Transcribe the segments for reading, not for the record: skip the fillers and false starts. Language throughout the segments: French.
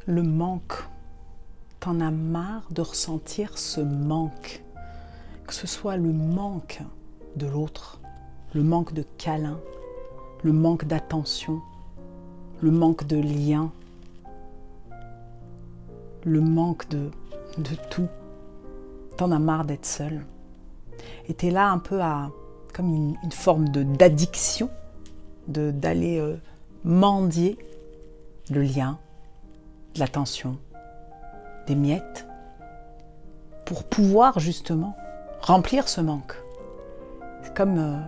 le manque. T'en as marre de ressentir ce manque. Que ce soit le manque de l'autre, le manque de câlin, le manque d'attention, le manque de lien, le manque de tout. T'en as marre d'être seul. Et t'es là un peu comme une forme d'addiction, d'aller mendier le lien, de l'attention, des miettes, pour pouvoir justement remplir ce manque. C'est comme,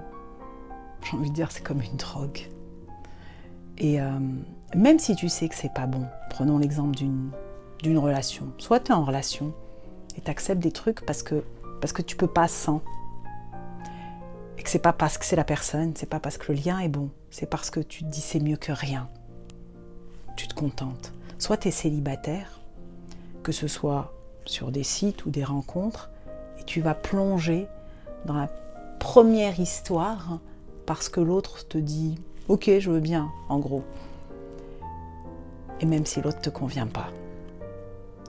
j'ai envie de dire, c'est comme une drogue. Et même si tu sais que c'est pas bon, prenons l'exemple d'une relation. Soit tu es en relation et tu acceptes des trucs parce que tu peux pas sans. Et que c'est pas parce que c'est la personne, c'est pas parce que le lien est bon, c'est parce que tu te dis c'est mieux que rien. Tu te contentes. Soit tu es célibataire, que ce soit sur des sites ou des rencontres, et tu vas plonger dans la première histoire parce que l'autre te dit « Ok, je veux bien », en gros. Et même si l'autre ne te convient pas.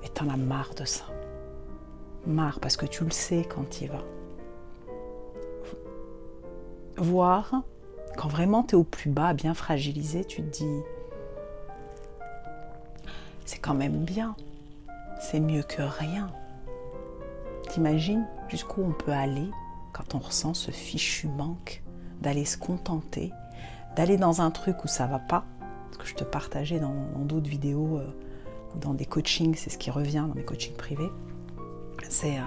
Et t'en as marre de ça. Marre, parce que tu le sais quand tu y vas. Voir, quand vraiment tu es au plus bas, bien fragilisé, tu te dis « C'est quand même bien, c'est mieux que rien ». T'imagines jusqu'où on peut aller quand on ressent ce fichu manque, d'aller se contenter, d'aller dans un truc où ça va pas, ce que je te partageais dans d'autres vidéos, dans des coachings, c'est ce qui revient dans mes coachings privés, c'est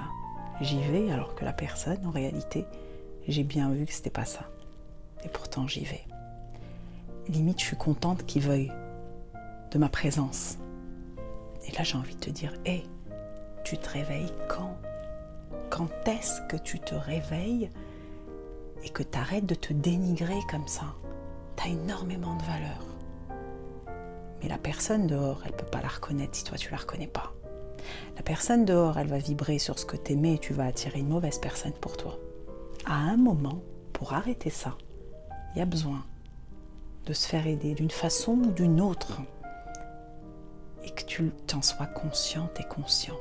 j'y vais alors que la personne, en réalité, j'ai bien vu que c'était pas ça. Et pourtant j'y vais. Limite, je suis contente qu'il veuille de ma présence. Et là, j'ai envie de te dire, hé, tu te réveilles quand ? Quand est-ce que tu te réveilles et que tu arrêtes de te dénigrer comme ça ? Tu as énormément de valeur. Mais la personne dehors, elle ne peut pas la reconnaître si toi tu ne la reconnais pas. La personne dehors, elle va vibrer sur ce que tu aimais et tu vas attirer une mauvaise personne pour toi. À un moment, pour arrêter ça, il y a besoin de se faire aider d'une façon ou d'une autre et que tu en sois consciente et conscient.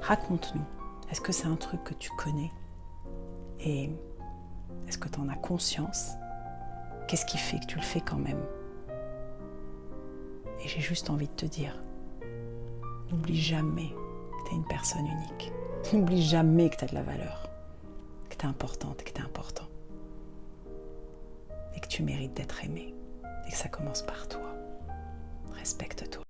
Raconte-nous. Est-ce que c'est un truc que tu connais ? Et est-ce que tu en as conscience ? Qu'est-ce qui fait que tu le fais quand même ? Et j'ai juste envie de te dire, n'oublie jamais que tu es une personne unique. N'oublie jamais que tu as de la valeur, que tu es importante et que tu es important. Et que tu mérites d'être aimé. Et que ça commence par toi. Respecte-toi.